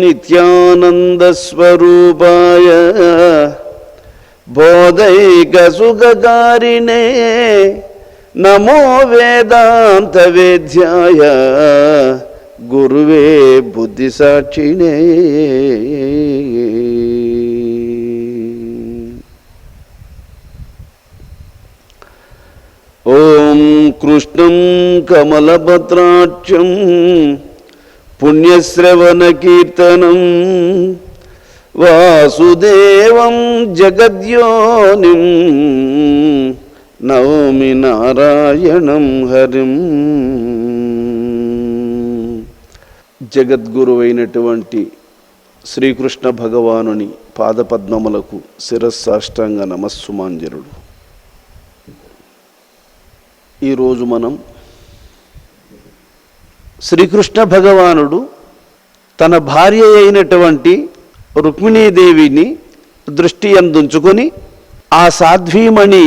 నిత్యానంద స్వరూపాయ బోధైక సుఖకారిణే నమో వేదాంత వేద్యాయ గురువే బుద్ధి సాక్షిణే. ఓం కృష్ణం కమలపత్రాక్షం పుణ్యశ్రవణ కీర్తనం వాసుదేవం జగద్యోనిం నవమి నారాయణం హరిం. జగద్గురువైనటువంటి శ్రీకృష్ణ భగవానుని పాదపద్మములకు శిరస్సాష్టాంగ నమస్సుమాంజలుడు. ఈరోజు మనం శ్రీకృష్ణ భగవానుడు తన భార్య అయినటువంటి రుక్మిణీదేవిని దృష్టి అందుంచుకొని ఆ సాధ్వీమణి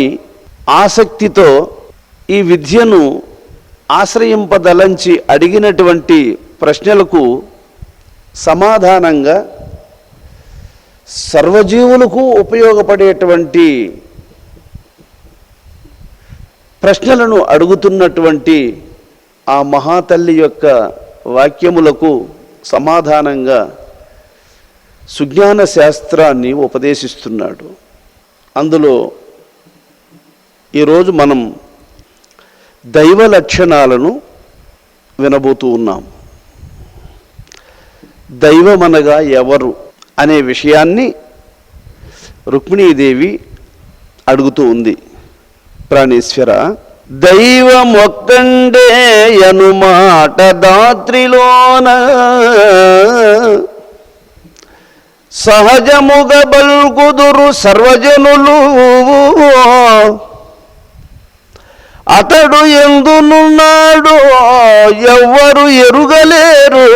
ఆసక్తితో ఈ విద్యను ఆశ్రయింపదలంచి అడిగినటువంటి ప్రశ్నలకు సమాధానంగా సర్వజీవులకు ఉపయోగపడేటువంటి ప్రశ్నలను అడుగుతున్నటువంటి ఆ మహాతల్లి యొక్క వాక్యములకు సమాధానంగా సుజ్ఞాన శాస్త్రాన్ని ఉపదేశిస్తున్నాడు. అందులో ఈరోజు మనం దైవ లక్షణాలను వినబోతూ ఉన్నాం. దైవమనగా ఎవరు అనే విషయాన్ని రుక్మిణీదేవి అడుగుతూ ఉంది. ప్రాణేశ్వర, దైవమొక్కండే యనుమాట దాత్రిలోన సహజముగ బల్గుదురు సర్వజనులు అతడు ఎందునున్నాడు ఎవ్వరు ఎరుగలేరు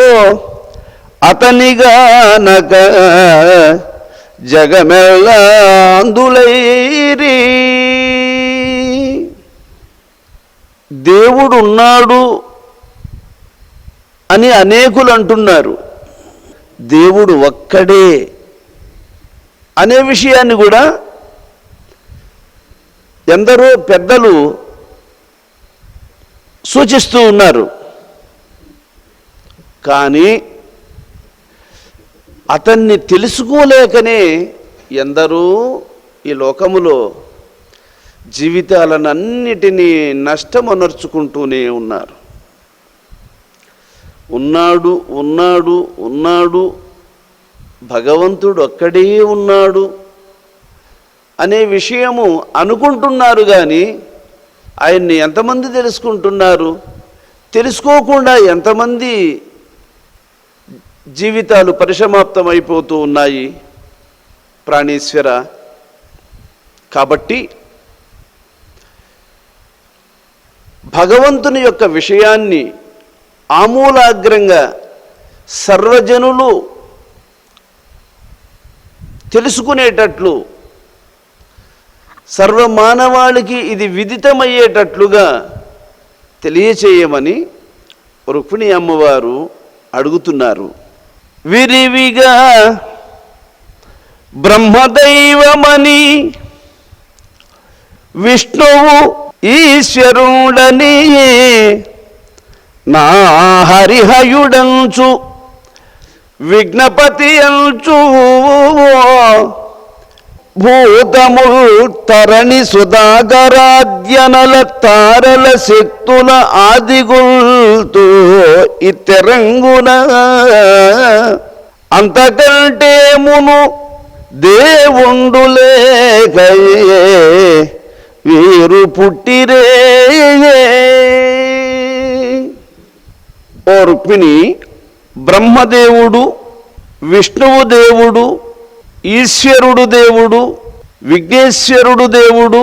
అతనిగానక జగమెల్లా అందులైరి. దేవుడున్నాడు అని అనేకులు అంటున్నారు. దేవుడు ఒక్కడే అనే విషయాన్ని కూడా ఎందరో పెద్దలు సూచిస్తూ ఉన్నారు. కానీ అతన్ని తెలుసుకోలేకనే ఎందరో ఈ లోకములో జీవితాలనన్నిటినీ నష్టమనర్చుకుంటూనే ఉన్నారు. ఉన్నాడు ఉన్నాడు ఉన్నాడు భగవంతుడు ఒక్కడే ఉన్నాడు అనే విషయము అనుకుంటున్నారు. కానీ ఆయన్ని ఎంతమంది తెలుసుకుంటున్నారు? తెలుసుకోకుండా ఎంతమంది జీవితాలు పరిసమాప్తమైపోతూ ఉన్నాయి ప్రాణేశ్వర. కాబట్టి భగవంతుని యొక్క విషయాన్ని ఆమూలాగ్రంగా సర్వజనులు తెలుసుకునేటట్లు, సర్వమానవాళికి ఇది విదితమయ్యేటట్లుగా తెలియచేయమని రుక్మిణి అమ్మవారు అడుగుతున్నారు. విరివిగా బ్రహ్మదైవమని విష్ణువు ఈశ్వరుడని నా హరిహయుడంచు విఘ్నపతి అంచు భూతముల్ తరణి సుధాకరాద్యనల తారల శక్తుల ఆదిగుల్తూ ఇత్తెరంగున అంతకంటే మును దేవుండు లేకయే వీరు పుట్టిరే. ఓ రుక్మిణి, బ్రహ్మదేవుడు, విష్ణువు దేవుడు, ఈశ్వరుడు దేవుడు, విఘ్నేశ్వరుడు దేవుడు,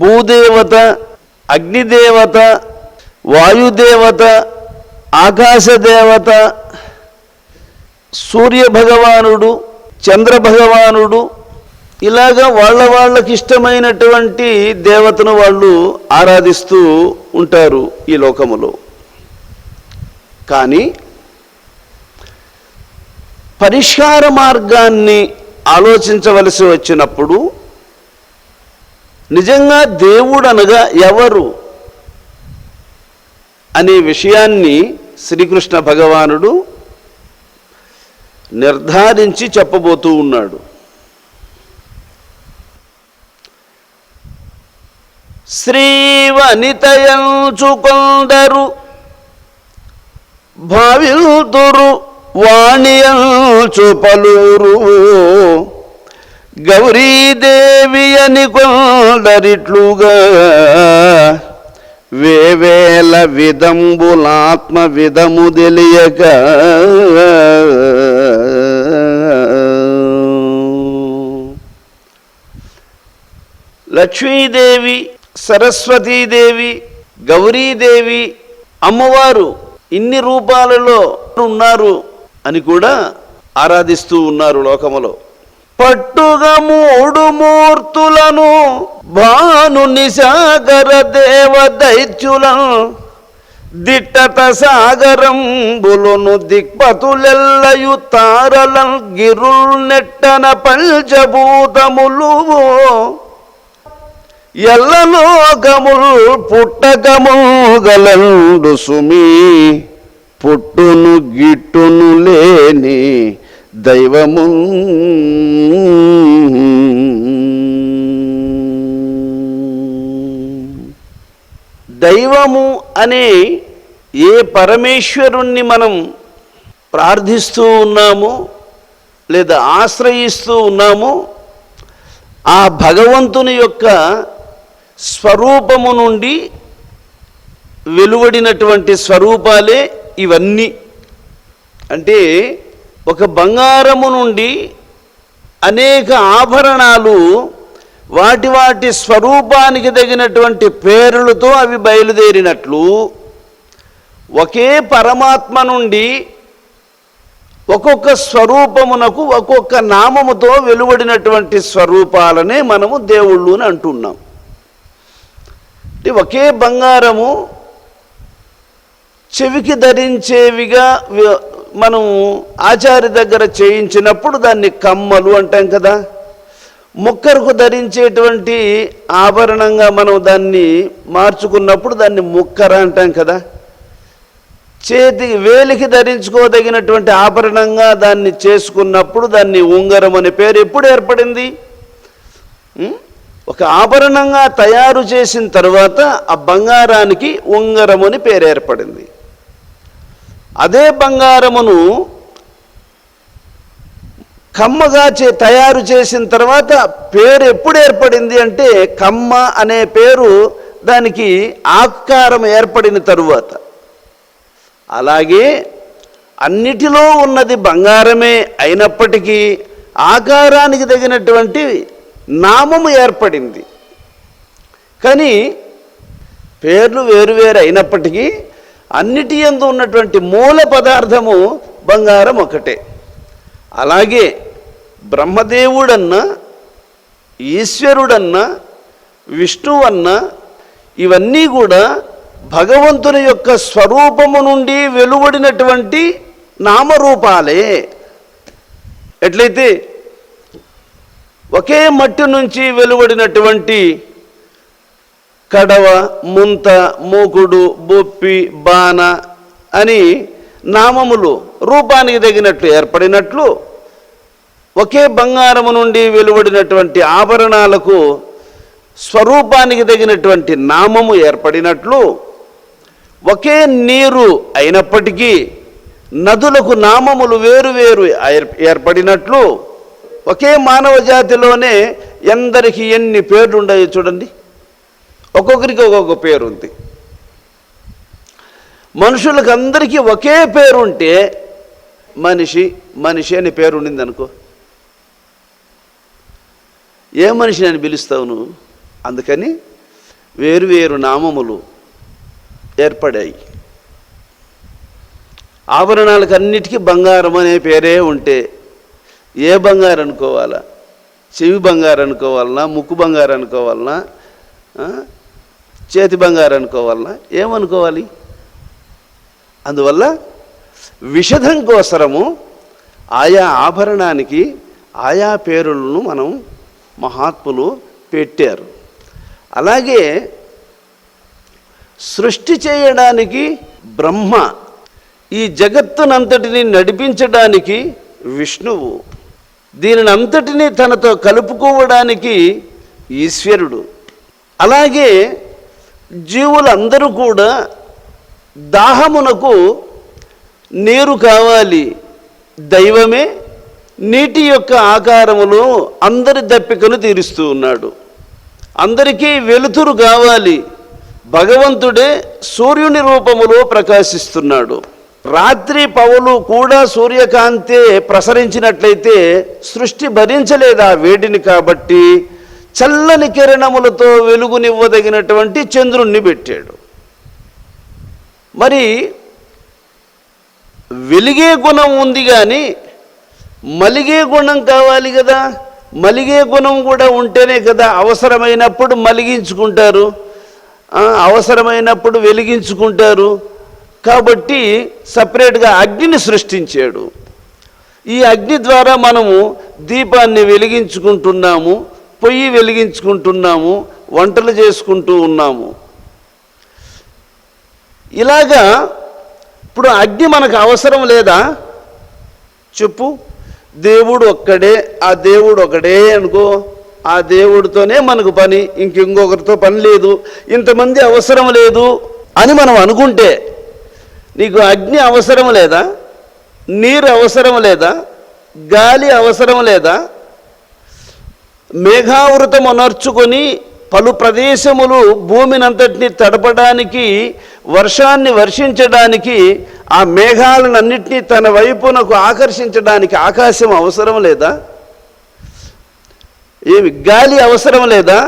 భూదేవత, అగ్నిదేవత, వాయుదేవత, ఆకాశదేవత, సూర్యభగవానుడు, చంద్రభగవానుడు, ఇలాగా వాళ్ళకి ఇష్టమైనటువంటి దేవతను వాళ్ళు ఆరాధిస్తూ ఉంటారు ఈ లోకములో. కానీ పరిష్కార మార్గాన్ని ఆలోచించవలసి వచ్చినప్పుడు నిజంగా దేవుడు అనగా ఎవరు అనే విషయాన్ని శ్రీకృష్ణ భగవానుడు నిర్ధారించి చెప్పబోతూ ఉన్నాడు. శ్రీవనితయంచు కొందరు భావిల్తురు వాణియంచు పలురు గౌరీదేవి అని కొందరిట్లుగా వేవేల విదంబులాత్మ విధము తెలియక లక్ష్మీదేవి, సరస్వతీదేవి, గౌరీదేవి అమ్మవారు ఇన్ని రూపాలలో ఉన్నారు అని కూడా ఆరాధిస్తూ ఉన్నారు లోకములో. పట్టుగా మూడు మూర్తులను భాను నిశాగర దేవ దైత్యులను దిట్టత సాగరంబులను దిక్పతులెల్లయు తారలం గిరుల్ నెట్టన పంచభూతములు ఎల్లలోకములు పుట్టకముగలండు సుమి పుట్టును గిట్టును లేని దైవము. దైవము అనే ఏ పరమేశ్వరుణ్ణి మనం ప్రార్థిస్తూ ఉన్నామో లేదా ఆశ్రయిస్తూ ఉన్నామో ఆ భగవంతుని యొక్క స్వరూపము నుండి వెలువడినటువంటి స్వరూపాలే ఇవన్నీ. అంటే ఒక బంగారము నుండి అనేక ఆభరణాలు వాటి వాటి స్వరూపానికి తగినటువంటి పేర్లతో అవి బయలుదేరినట్లు ఒకే పరమాత్మ నుండి ఒక్కొక్క స్వరూపమునకు ఒక్కొక్క నామముతో వెలువడినటువంటి స్వరూపాలనే మనము దేవుళ్ళు అని అంటున్నాం. అంటే ఒకే బంగారము చెవికి ధరించేవిగా మనం ఆచార్య దగ్గర చేయించినప్పుడు దాన్ని కమ్మలు అంటాం కదా. ముక్కరకు ధరించేటువంటి ఆభరణంగా మనం దాన్ని మార్చుకున్నప్పుడు దాన్ని ముక్కర అంటాం కదా. చేతికి వేలికి ధరించుకోదగినటువంటి ఆభరణంగా దాన్ని చేసుకున్నప్పుడు దాన్ని ఉంగరం అనే పేరు ఎప్పుడు ఏర్పడింది? ఒక ఆభరణంగా తయారు చేసిన తర్వాత ఆ బంగారానికి ఉంగరం అని పేరు ఏర్పడింది. అదే బంగారమును కమ్మగా తయారు చేసిన తర్వాత పేరు ఎప్పుడు ఏర్పడింది అంటే కమ్మ అనే పేరు దానికి ఆకారం ఏర్పడిన తరువాత. అలాగే అన్నిటిలో ఉన్నది బంగారమే అయినప్పటికీ ఆకారానికి తగినటువంటి నామము ఏర్పడింది. కానీ పేర్లు వేరువేరు అయినప్పటికీ అన్నిటి యందు ఉన్నటువంటి మూల పదార్థము బంగారం ఒకటే. అలాగే బ్రహ్మదేవుడన్నా ఈశ్వరుడన్నా విష్ణువన్నా ఇవన్నీ కూడా భగవంతుని యొక్క స్వరూపము నుండి వెలువడినటువంటి నామరూపాలే. ఎట్లయితే ఒకే మట్టి నుంచి వెలువడినటువంటి కడవ, ముంత, మూకుడు, బొప్పి, బాణ అని నామములు రూపానికి తగినట్లు ఏర్పడినట్లు ఒకే బంగారము నుండి వెలువడినటువంటి ఆభరణాలకు స్వరూపానికి తగినటువంటి నామము ఏర్పడినట్లు ఒకే నీరు అయినప్పటికీ నదులకు నామములు వేరువేరు ఏర్పడినట్లు ఒకే మానవ జాతిలోనే ఎందరికి ఎన్ని పేర్లు ఉన్నాయో చూడండి. ఒక్కొక్కరికి ఒక్కొక్క పేరు ఉంది. మనుషులకు అందరికీ ఒకే పేరుంటే మనిషి మనిషి అని పేరు ఉండింది అనుకో, ఏ మనిషిని అని పిలుస్తావు నువ్వు? అందుకని వేరువేరు నామములు ఏర్పడాయి. ఆభరణాలకు అన్నిటికీ బంగారం అనే పేరే ఉంటే ఏ బంగారు అనుకోవాలా? చెవి బంగారు అనుకోవాలన్నా, ముక్కు బంగారు అనుకోవాలన్నా, చేతి బంగారు అనుకోవాలన్నా, ఏమనుకోవాలి? అందువల్ల విషధం కోసరము ఆయా ఆభరణానికి ఆయా పేరులను మనం మహాత్ములు పెట్టారు. అలాగే సృష్టి చేయడానికి బ్రహ్మ, ఈ జగత్తునంతటిని నడిపించడానికి విష్ణువు, దీనిని అంతటినీ తనతో కలుపుకోవడానికి ఈశ్వరుడు. అలాగే జీవులందరూ కూడా దాహమునకు నీరు కావాలి, దైవమే నీటి యొక్క ఆకారములో అందరి దప్పికను తీరుస్తూ ఉన్నాడు. అందరికీ వెలుతురు కావాలి, భగవంతుడే సూర్యుని రూపములో ప్రకాశిస్తున్నాడు. రాత్రి పగలు కూడా సూర్యకాంతే ప్రసరించినట్లయితే సృష్టి భరించలేదు ఆ వేడిని. కాబట్టి చల్లని కిరణములతో వెలుగునివ్వదగినటువంటి చంద్రుణ్ణి పెట్టాడు. మరి వెలిగే గుణం ఉంది కానీ మలిగే గుణం కావాలి కదా. మలిగే గుణం కూడా ఉంటేనే కదా అవసరమైనప్పుడు మలిగించుకుంటారు, అవసరమైనప్పుడు వెలిగించుకుంటారు. కాబట్టి సపరేట్గా అగ్నిని సృష్టించాడు. ఈ అగ్ని ద్వారా మనము దీపాన్ని వెలిగించుకుంటున్నాము, పొయ్యి వెలిగించుకుంటున్నాము, వంటలు చేసుకుంటూ ఉన్నాము. ఇలాగా ఇప్పుడు అగ్ని మనకు అవసరం లేదా చెప్పు? దేవుడు ఒక్కడే, ఆ దేవుడు ఒకడే అనుకో, ఆ దేవుడితోనే మనకు పని, ఇంకొకరితో పని లేదు, ఇంతమంది అవసరం లేదు అని మనం అనుకుంటే నీకు అగ్ని అవసరం లేదా? నీరు అవసరం లేదా? గాలి అవసరం లేదా? మేఘావృతం అనర్చుకొని పలు ప్రదేశములు భూమినంతటిని తడపడానికి, వర్షాన్ని వర్షించడానికి, ఆ మేఘాలన్నింటినీ తన వైపునకు ఆకర్షించడానికి ఆకాశం అవసరం లేదా? ఏమి గాలి అవసరం లేదా?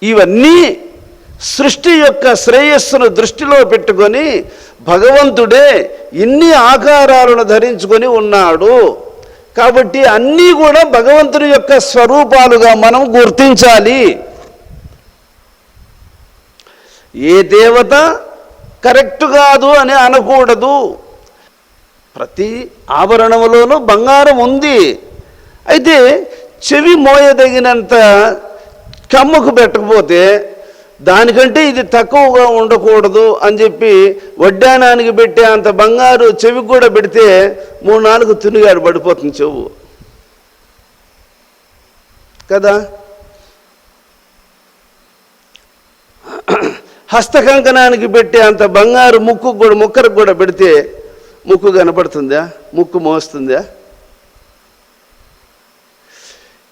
ఇవన్నీ సృష్టి యొక్క శ్రేయస్సును దృష్టిలో పెట్టుకొని భగవంతుడే ఇన్ని ఆకారాలను ధరించుకొని ఉన్నాడు. కాబట్టి అన్నీ కూడా భగవంతుని యొక్క స్వరూపాలుగా మనం గుర్తించాలి. ఏ దేవత కరెక్ట్ కాదు అని అనకూడదు. ప్రతి ఆభరణములోనూ బంగారం ఉంది. అయితే చెవి మోయదగినంత కమ్ముకు పెట్టకపోతే దానికంటే ఇది తక్కువగా ఉండకూడదు అని చెప్పి వడ్డానానికి పెట్టే అంత బంగారు చెవికి కూడా పెడితే 3-4 తునిగాడు పడిపోతుంది చెవు కదా. హస్తకంకణానికి పెట్టే అంత బంగారు ముక్కరకు కూడా పెడితే ముక్కు కనపడుతుందా? ముక్కు మోస్తుందా?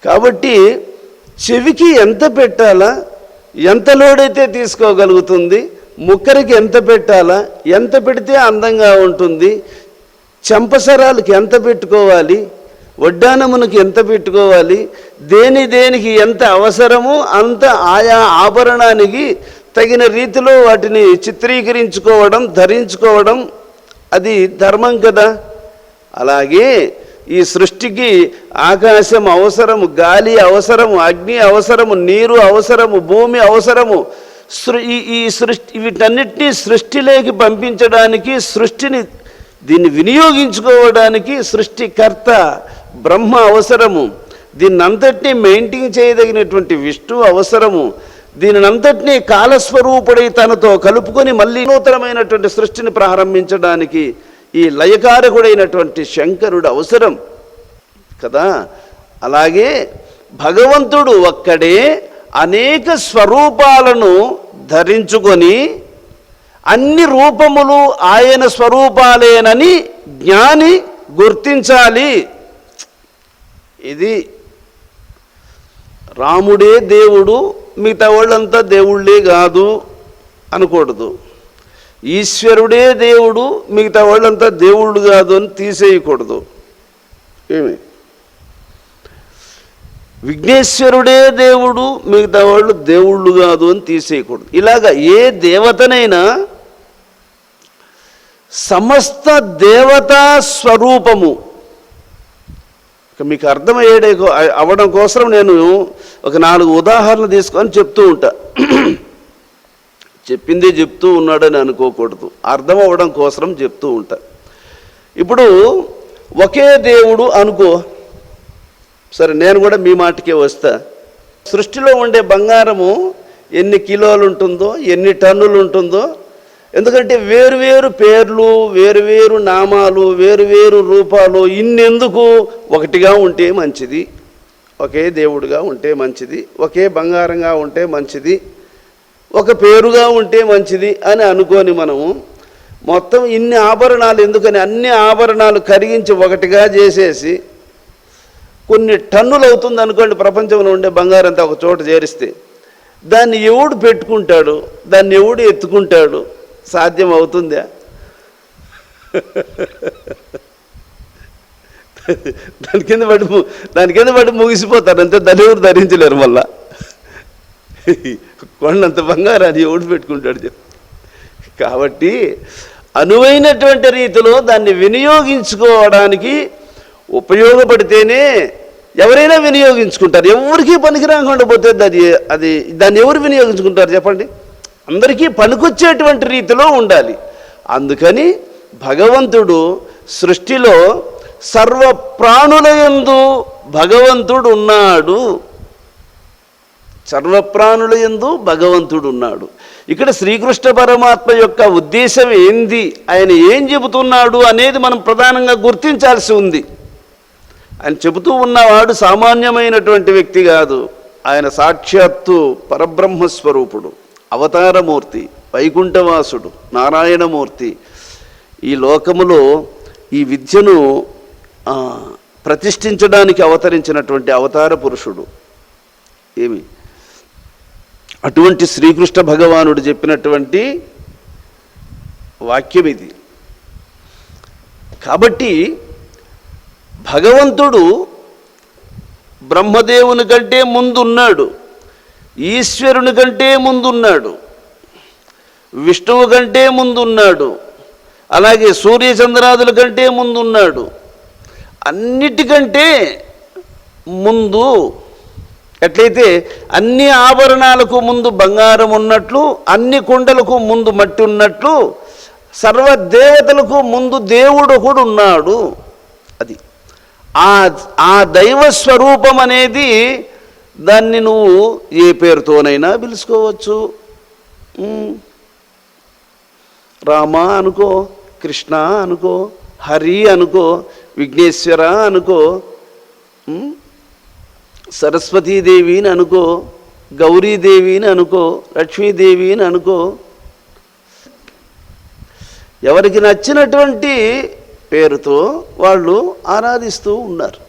కాబట్టి చెవికి ఎంత పెట్టాలా, ఎంత లోడైతే తీసుకోగలుగుతుంది, ముక్కరికి ఎంత పెట్టాలా, ఎంత పెడితే అందంగా ఉంటుంది, చెంపసరాలకి ఎంత పెట్టుకోవాలి, వడ్డానమునకి ఎంత పెట్టుకోవాలి, దేనికి ఎంత అవసరమో అంత ఆయా ఆభరణానికి తగిన రీతిలో వాటిని చిత్రీకరించుకోవడం, ధరించుకోవడం అది ధర్మం కదా. అలాగే ఈ సృష్టికి ఆకాశం అవసరము, గాలి అవసరము, అగ్ని అవసరము, నీరు అవసరము, భూమి అవసరము. ఈ సృష్టి వీటన్నిటినీ సృష్టిలోకి పంపించడానికి, దీన్ని వినియోగించుకోవడానికి సృష్టికర్త బ్రహ్మ అవసరము. దీన్నంతటినీ మెయింటైన్ చేయదగినటువంటి విష్ణువు అవసరము. దీనినంతటినీ కాలస్వరూపుడై తనతో కలుపుకొని మళ్ళీ నూతనమైనటువంటి సృష్టిని ప్రారంభించడానికి ఈ లయకారకుడైనటువంటి శంకరుడు అవసరం కదా. అలాగే భగవంతుడు ఒక్కడే అనేక స్వరూపాలను ధరించుకొని అన్ని రూపములు ఆయన స్వరూపాలేనని జ్ఞాని గుర్తించాలి. ఇది రాముడే దేవుడు, మిగతా వాళ్ళంతా దేవుళ్ళే కాదు అనకూడదు. ఈశ్వరుడే దేవుడు, మిగతా వాళ్ళంతా దేవుళ్ళు కాదు అని తీసేయకూడదు. ఏమి విఘ్నేశ్వరుడే దేవుడు, మిగతా వాళ్ళు దేవుళ్ళు కాదు అని తీసేయకూడదు. ఇలాగా ఏ దేవతనైనా సమస్త దేవతా స్వరూపము మీకు అర్థమయ్యేడే అవ్వడం కోసం నేను ఒక 4 ఉదాహరణలు తీసుకొని చెప్తూ ఉంటా. చెప్పిందే చెప్తూ ఉన్నాడని అనుకోకూడదు, అర్థం అవ్వడం కోసం చెప్తూ ఉంటా. ఇప్పుడు ఒకే దేవుడు అనుకో. సరే, నేను కూడా మీ మాటకే వస్తా. సృష్టిలో ఉండే బంగారము ఎన్ని కిలోలు ఉంటుందో, ఎన్ని టన్నులు ఉంటుందో, ఎందుకంటే వేరువేరు పేర్లు, వేరువేరు నామాలు, వేరువేరు రూపాలు, ఇన్నెందుకు? ఒకటిగా ఉంటే మంచిది, ఒకే దేవుడుగా ఉంటే మంచిది, ఒకే బంగారంగా ఉంటే మంచిది, ఒక పేరుగా ఉంటే మంచిది అని అనుకొని మనము మొత్తం ఇన్ని ఆభరణాలు ఎందుకని అన్ని ఆభరణాలు కరిగించి ఒకటిగా చేసేసి కొన్ని టన్నులు అవుతుంది అనుకోండి, ప్రపంచంలో ఉండే బంగారంతా ఒక చోట చేరిస్తే దాన్ని ఎవడు పెట్టుకుంటాడు? దాన్ని ఎవడు ఎత్తుకుంటాడు? సాధ్యం అవుతుందా? దాని కింద పడి ముగిసిపోతారు అంతే. దాన్ని ఎవరు ధరించలేరు. మళ్ళా కొండంత బంగారాన్ని ఎవడు పెట్టుకుంటాడు? కాబట్టి అనువైనటువంటి రీతిలో దాన్ని వినియోగించుకోవడానికి ఉపయోగపడితేనే ఎవరైనా వినియోగించుకుంటారు. ఎవరికి పనికి రాకుండా పోతే అది దాన్ని ఎవరు వినియోగించుకుంటారు చెప్పండి? అందరికీ పనికొచ్చేటువంటి రీతిలో ఉండాలి. అందుకని భగవంతుడు సృష్టిలో సర్వ ప్రాణులయందు భగవంతుడు ఉన్నాడు. సర్వప్రాణులయందు భగవంతుడు ఉన్నాడు. ఇక్కడ శ్రీకృష్ణ పరమాత్మ యొక్క ఉద్దేశం ఏంది, ఆయన ఏం చెబుతున్నాడు అనేది మనం ప్రధానంగా గుర్తించాల్సి ఉంది. ఆయన చెబుతూ ఉన్నవాడు సామాన్యమైనటువంటి వ్యక్తి కాదు. ఆయన సాక్షాత్తు పరబ్రహ్మస్వరూపుడు, అవతారమూర్తి, వైకుంఠవాసుడు, నారాయణమూర్తి. ఈ లోకములో ఈ విద్యను ప్రతిష్ఠించడానికి అవతరించినటువంటి అవతార పురుషుడు. ఏమి అటువంటి శ్రీకృష్ణ భగవానుడు చెప్పినటువంటి వాక్యం ఇది. కాబట్టి భగవంతుడు బ్రహ్మదేవుని కంటే ముందున్నాడు, ఈశ్వరుని కంటే ముందున్నాడు, విష్ణువు కంటే ముందున్నాడు, అలాగే సూర్యచంద్రాదుల కంటే ముందున్నాడు. అన్నిటికంటే ముందు ఎట్లయితే అన్ని ఆభరణాలకు ముందు బంగారం ఉన్నట్లు, అన్ని కుండలకు ముందు మట్టి ఉన్నట్లు, సర్వదేవతలకు ముందు దేవుడు కూడా ఉన్నాడు. అది ఆ దైవ స్వరూపం అనేది దాన్ని నువ్వు ఏ పేరుతోనైనా పిలుచుకోవచ్చు. రామ అనుకో, కృష్ణ అనుకో, హరి అనుకో, విఘ్నేశ్వర అనుకో, సరస్వతీదేవిని అనుకో, గౌరీదేవిని అనుకో, లక్ష్మీదేవిని అనుకో. ఎవరికి నచ్చినటువంటి పేరుతో వాళ్ళు ఆరాధిస్తూ ఉన్నారు.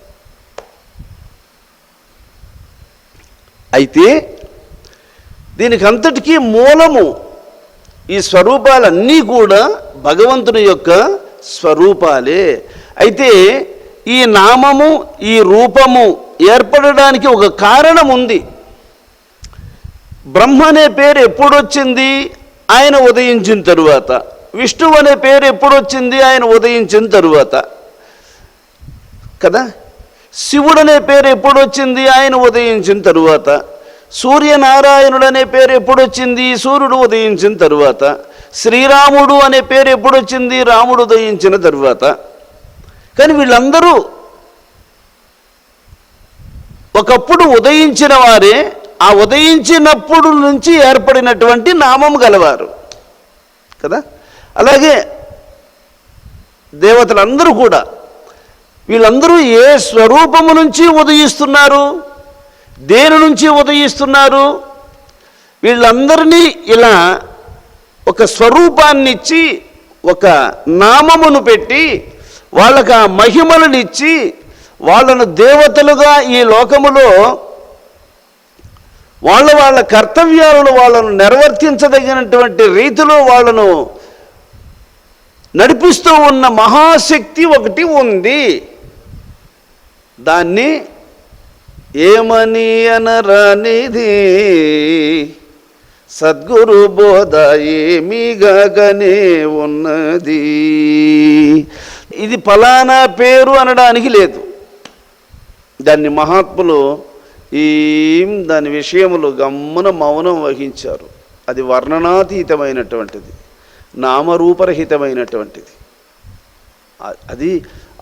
అయితే దీనికి అంతటికీ మూలము ఈ స్వరూపాలన్నీ కూడా భగవంతుని యొక్క స్వరూపాలే. అయితే ఈ నామము, ఈ రూపము ఏర్పడడానికి ఒక కారణం ఉంది. బ్రహ్మ అనే పేరు ఎప్పుడొచ్చింది? ఆయన ఉదయించిన తరువాత. విష్ణువు అనే పేరు ఎప్పుడొచ్చింది? ఆయన ఉదయించిన తరువాత కదా. శివుడు అనే పేరు ఎప్పుడొచ్చింది? ఆయన ఉదయించిన తరువాత. సూర్యనారాయణుడు అనే పేరు ఎప్పుడొచ్చింది? సూర్యుడు ఉదయించిన తరువాత. శ్రీరాముడు అనే పేరు ఎప్పుడొచ్చింది? రాముడు ఉదయించిన తరువాత. కానీ వీళ్ళందరూ ఒకప్పుడు ఉదయించిన వారే, ఆ ఉదయించినప్పుడు నుంచి ఏర్పడినటువంటి నామం గలవారు కదా. అలాగే దేవతలందరూ కూడా వీళ్ళందరూ ఏ స్వరూపము నుంచి ఉదయిస్తున్నారు? దేని నుంచి ఉదయిస్తున్నారు? వీళ్ళందరినీ ఇలా ఒక స్వరూపాన్నిచ్చి, ఒక నామమును పెట్టి, వాళ్ళకు ఆ మహిమలనిచ్చి, వాళ్ళను దేవతలుగా ఈ లోకములో వాళ్ళ కర్తవ్యాలను వాళ్ళను నిర్వర్తించదగినటువంటి రీతిలో వాళ్ళను నడిపిస్తూ ఉన్న మహాశక్తి ఒకటి ఉంది. దాన్ని ఏమని అనరానిది సద్గురు బోధ ఏమీగానే ఉన్నది. ఇది ఫలానా పేరు అనడానికి లేదు. దాన్ని మహాత్ములు దాని విషయములు గమ్మున మౌనం వహించారు. అది వర్ణనాతీతమైనటువంటిది, నామరూపరహితమైనటువంటిది. అది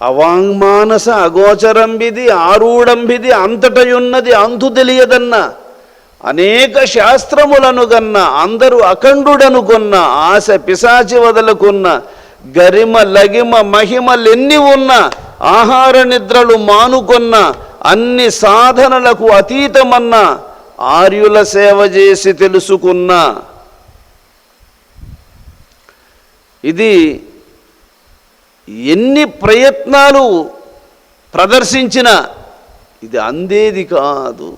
అవాంగ్మానస అగోచరంబిది ఆరూఢంబిది అంతటయున్నది అంతు తెలియదన్న అనేక శాస్త్రములను గన్న అందరూ అఖండుడనుకున్న ఆశ పిశాచి వదలుకున్న గరిమ లగిమ మహిమలెన్ని ఉన్న ఆహార నిద్రలు మానుకొన్న అన్ని సాధనలకు అతీతమన్న ఆర్యుల సేవ చేసి తెలుసుకున్న ఇది ఎన్ని ప్రయత్నాలు ప్రదర్శించినా ఇది అందేది కాదు.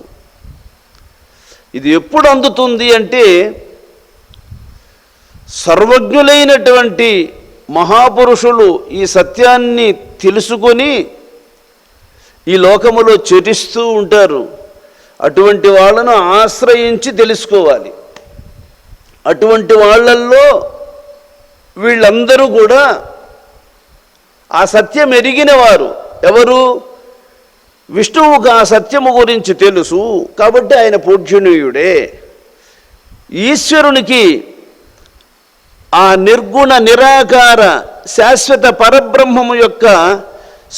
ఇది ఎప్పుడు అందుతుంది అంటే సర్వజ్ఞులైనటువంటి మహాపురుషులు ఈ సత్యాన్ని తెలుసుకొని ఈ లోకములో చరిస్తూ ఉంటారు. అటువంటి వాళ్ళను ఆశ్రయించి తెలుసుకోవాలి. అటువంటి వాళ్ళల్లో వీళ్ళందరూ కూడా ఆ సత్యం ఎరిగిన వారు. ఎవరు? విష్ణువుకు ఆ సత్యము గురించి తెలుసు కాబట్టి ఆయన పూజ్యనీయుడే. ఈశ్వరునికి ఆ నిర్గుణ నిరాకార శాశ్వత పరబ్రహ్మము యొక్క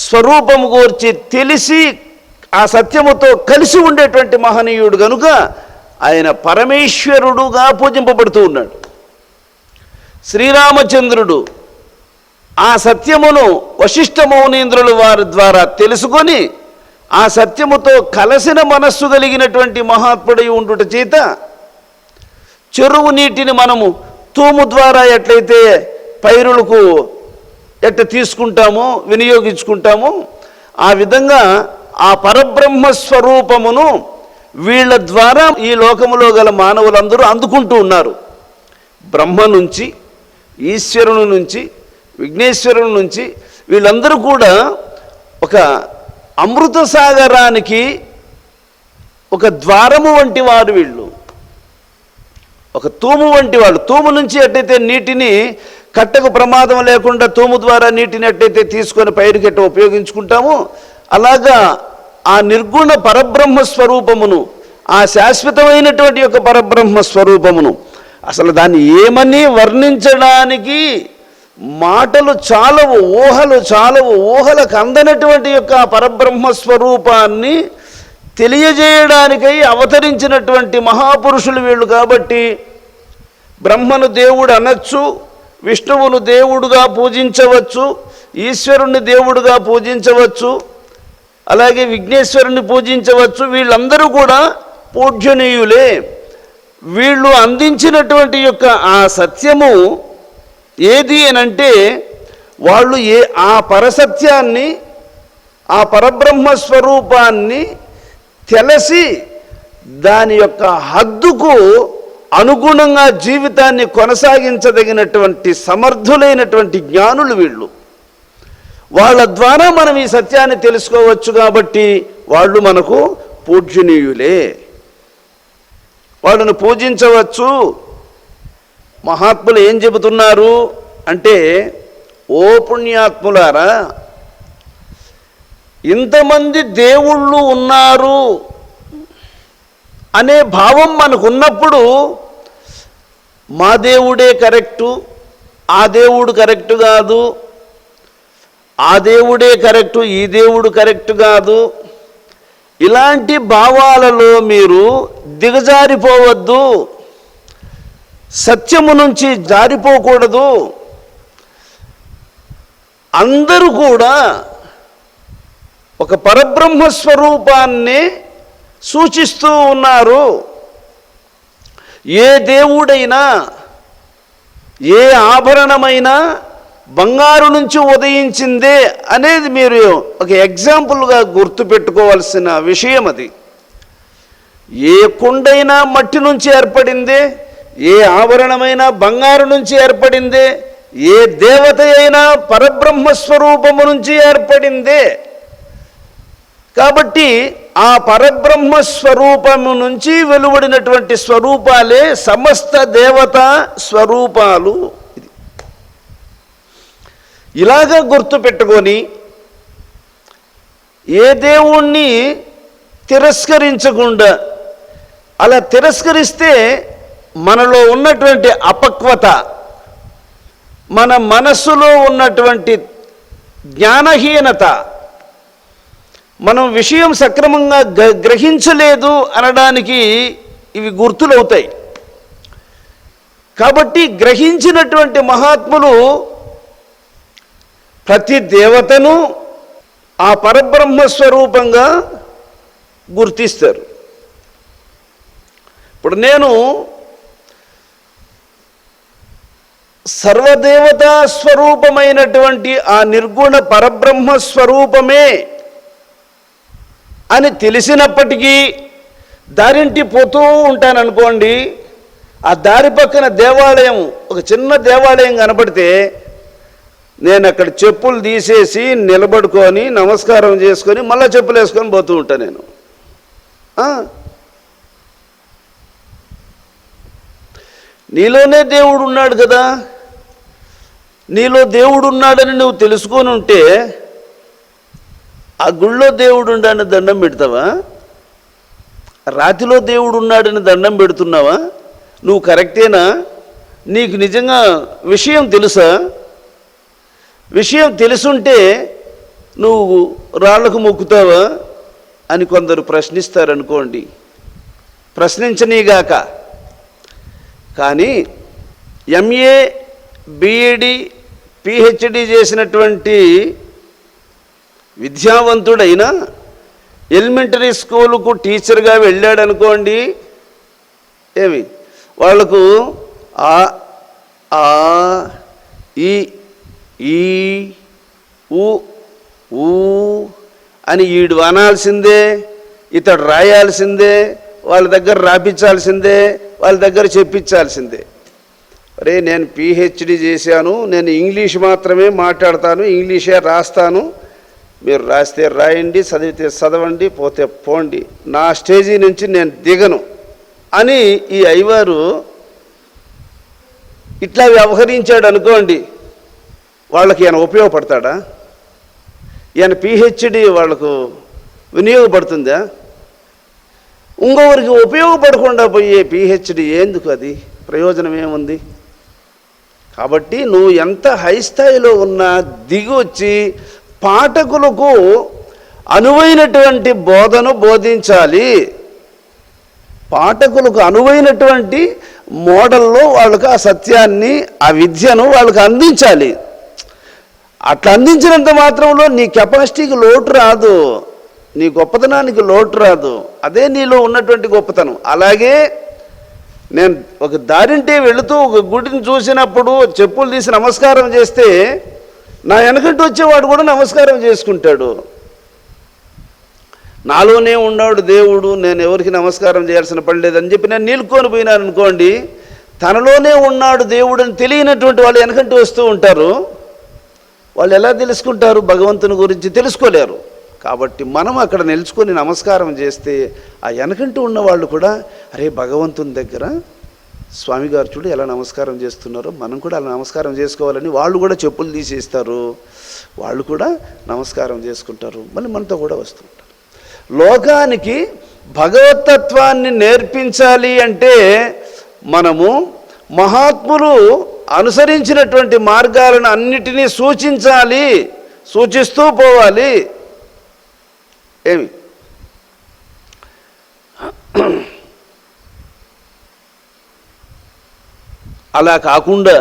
స్వరూపము గురించి తెలిసి ఆ సత్యముతో కలిసి ఉండేటువంటి మహనీయుడు కనుక ఆయన పరమేశ్వరుడుగా పూజింపబడుతూ ఉన్నాడు. శ్రీరామచంద్రుడు ఆ సత్యమును వశిష్ఠ మౌనీంద్రుల వారి ద్వారా తెలుసుకొని ఆ సత్యముతో కలసిన మనస్సు కలిగినటువంటి మహాత్ముడై ఉండుట చేత చెరువు నీటిని మనము తూము ద్వారా ఎట్లయితే పైరులకు తీసుకుంటామో వినియోగించుకుంటామో ఆ విధంగా ఆ పరబ్రహ్మ స్వరూపమును వీళ్ళ ద్వారా ఈ లోకములో గల మానవులందరూ అందుకుంటూ ఉన్నారు. బ్రహ్మ నుంచి, ఈశ్వరుని నుంచి, విఘ్నేశ్వరుని నుంచి వీళ్ళందరూ కూడా ఒక అమృత సాగరానికి ఒక ద్వారము వంటి వారు. వీళ్ళు ఒక తూము వంటి వాళ్ళు. తూము నుంచి ఎట్టయితే నీటిని కట్టకు ప్రమాదం లేకుండా తూము ద్వారా నీటిని ఎట్టయితే తీసుకొని పైరుకెట్ట ఉపయోగించుకుంటామో అలాగా ఆ నిర్గుణ పరబ్రహ్మ స్వరూపమును, ఆ శాశ్వతమైనటువంటి యొక్క పరబ్రహ్మ స్వరూపమును అసలు దాన్ని ఏమని వర్ణించడానికి మాటలు చాలవు, ఊహలు చాలవు. ఊహలకు అందనటువంటి యొక్క పరబ్రహ్మ స్వరూపాన్ని తెలియజేయడానికై అవతరించినటువంటి మహాపురుషులు వీళ్ళు. కాబట్టి బ్రహ్మను దేవుడు అనొచ్చు, విష్ణువును దేవుడుగా పూజించవచ్చు, ఈశ్వరుణ్ణి దేవుడుగా పూజించవచ్చు, అలాగే విఘ్నేశ్వరుని పూజించవచ్చు. వీళ్ళందరూ కూడా పూజ్యనీయులే. వీళ్ళు అందించినటువంటి యొక్క ఆ సత్యము ఏది అనంటే వాళ్ళు ఆ పరసత్యాన్ని, ఆ పరబ్రహ్మ స్వరూపాన్ని తెలిసి దాని యొక్క హద్దుకు అనుగుణంగా జీవితాన్ని కొనసాగించదగినటువంటి సమర్థులైనటువంటి జ్ఞానులు వీళ్ళు. వాళ్ళ ద్వారా మనం ఈ సత్యాన్ని తెలుసుకోవచ్చు. కాబట్టి వాళ్ళు మనకు పూజ్యనీయులే, వాళ్ళను పూజించవచ్చు. మహాత్ములు ఏం చెబుతున్నారు అంటే, ఓ పుణ్యాత్ములారా, ఇంతమంది దేవుళ్ళు ఉన్నారు అనే భావం మనకున్నప్పుడు మా దేవుడే కరెక్టు, ఆ దేవుడు కరెక్టు కాదు, ఆ దేవుడే కరెక్టు, ఈ దేవుడు కరెక్టు కాదు, ఇలాంటి భావాలలో మీరు దిగజారిపోవద్దు, సత్యము నుంచి జారిపోకూడదు. అందరూ కూడా ఒక పరబ్రహ్మ స్వరూపాన్ని సూచిస్తూ ఉన్నారు. ఏ దేవుడైనా, ఏ ఆభరణమైనా బంగారు నుంచి ఉదయించిందే అనేది మీరు ఒక ఎగ్జాంపుల్గా గుర్తుపెట్టుకోవాల్సిన విషయం. అది ఏ కుండైనా మట్టి నుంచి ఏర్పడిందే, ఏ ఆభరణమైనా బంగారు నుంచి ఏర్పడిందే, ఏ దేవత అయినా పరబ్రహ్మ స్వరూపము నుంచి ఏర్పడిందే. కాబట్టి ఆ పరబ్రహ్మ స్వరూపము నుంచి వెలువడినటువంటి స్వరూపాలే సమస్త దేవతా స్వరూపాలు. ఇలాగా గుర్తుపెట్టుకొని ఏ దేవుణ్ణి తిరస్కరించకుండా, అలా తిరస్కరిస్తే మనలో ఉన్నటువంటి అపక్వత, మన మనస్సులో ఉన్నటువంటి జ్ఞానహీనత, మనం విషయం సక్రమంగా గ్రహించలేదు అనడానికి ఇవి గుర్తులవుతాయి. కాబట్టి గ్రహించినటువంటి మహాత్ములు ప్రతి దేవతను ఆ పరబ్రహ్మ స్వరూపంగా గుర్తిస్తారు. ఇప్పుడు నేను సర్వదేవతా స్వరూపమైనటువంటి ఆ నిర్గుణ పరబ్రహ్మ స్వరూపమే అని తెలిసినప్పటికీ దారింటి పోతూ ఉంటాననుకోండి, ఆ దారి పక్కన దేవాలయం, ఒక చిన్న దేవాలయం కనపడితే నేను అక్కడ చెప్పులు తీసేసి నిలబడుకొని నమస్కారం చేసుకొని మళ్ళీ చెప్పులు వేసుకొని పోతూ ఉంటాను నేను. నీలోనే దేవుడు ఉన్నాడు కదా, నీలో దేవుడు ఉన్నాడని నువ్వు తెలుసుకొని ఉంటే ఆ గుళ్ళో దేవుడు ఉన్నాడని దండం పెడతావా? రాతిలో దేవుడు ఉన్నాడని దండం పెడుతున్నావా? నువ్వు కరెక్టేనా? నీకు నిజంగా విషయం తెలుసా? విషయం తెలుసుంటే నువ్వు రాళ్లకు మొక్కుతావా అని కొందరు ప్రశ్నిస్తారనుకోండి. ప్రశ్నించనీగాక. కానీ ఎంఏ, బిఈడి, పిహెచ్డి చేసినటువంటి విద్యావంతుడైనా ఎలిమెంటరీ స్కూలుకు టీచర్గా వెళ్ళాడనుకోండి, ఏమి వాళ్లకు ఆ ఆ ఈ ఈ ఊ ఊ అని ఈడు అనాల్సిందే, ఇతడు రాయాల్సిందే, వాళ్ళ దగ్గర రాపించాల్సిందే, వాళ్ళ దగ్గర చెప్పించాల్సిందే. అరే నేను పిహెచ్డి చేశాను, నేను ఇంగ్లీష్ మాత్రమే మాట్లాడతాను, ఇంగ్లీషే రాస్తాను, మీరు రాస్తే రాయండి, చదివితే చదవండి, పోతే పోండి, నా స్టేజీ నుంచి నేను దిగను అని ఈ అయ్యవారు ఇట్లా వ్యవహరించాడు అనుకోండి, వాళ్ళకి ఈయన ఉపయోగపడతాడా? ఈయన పిహెచ్డి వాళ్లకు వినియోగపడుతుందా? ఇంకొకరికి ఉపయోగపడకుండా పోయే పిహెచ్డి ఎందుకు? అది ప్రయోజనం ఏముంది? కాబట్టి నువ్వు ఎంత హై స్థాయిలో ఉన్నా దిగి వచ్చి పాఠకులకు అనువైనటువంటి బోధను బోధించాలి. పాఠకులకు అనువైనటువంటి మోడల్లో వాళ్ళకు ఆ సత్యాన్ని, ఆ విద్యను వాళ్ళకు అందించాలి. అట్లా అందించినంత మాత్రంలో నీ కెపాసిటీకి లోటు రాదు, నీ గొప్పతనానికి లోటు రాదు. అదే నీలో ఉన్నటువంటి గొప్పతనం. అలాగే నేను ఒక దారింటే వెళుతూ ఒక గుడిని చూసినప్పుడు చెప్పులు తీసి నమస్కారం చేస్తే నా వెనకంటూ వచ్చేవాడు కూడా నమస్కారం చేసుకుంటాడు. నాలోనే ఉన్నాడు దేవుడు, నేను ఎవరికి నమస్కారం చేయాల్సిన పని లేదని చెప్పి నేను నిలుకొని పోయినాను అనుకోండి, తనలోనే ఉన్నాడు దేవుడు అని తెలియనటువంటి వాళ్ళు వెనకంటూ వస్తూ ఉంటారు. వాళ్ళు ఎలా తెలుసుకుంటారు? భగవంతుని గురించి తెలుసుకోలేరు. కాబట్టి మనం అక్కడ నిలుచుకొని నమస్కారం చేస్తే ఆ వెనకంటూ ఉన్నవాళ్ళు కూడా అరే భగవంతుని దగ్గర స్వామిగారు చూడు ఎలా నమస్కారం చేస్తున్నారో, మనం కూడా అలా నమస్కారం చేసుకోవాలని వాళ్ళు కూడా చెప్పులు తీసేస్తారు, వాళ్ళు కూడా నమస్కారం చేసుకుంటారు, మళ్ళీ మనతో కూడా వస్తుంటారు. లోకానికి భగవతత్వాన్ని నేర్పించాలి అంటే మనము మహాత్ములు అనుసరించినటువంటి మార్గాలను అన్నిటినీ సూచించాలి, సూచిస్తూ పోవాలి. ఏమి అలా కాకుండా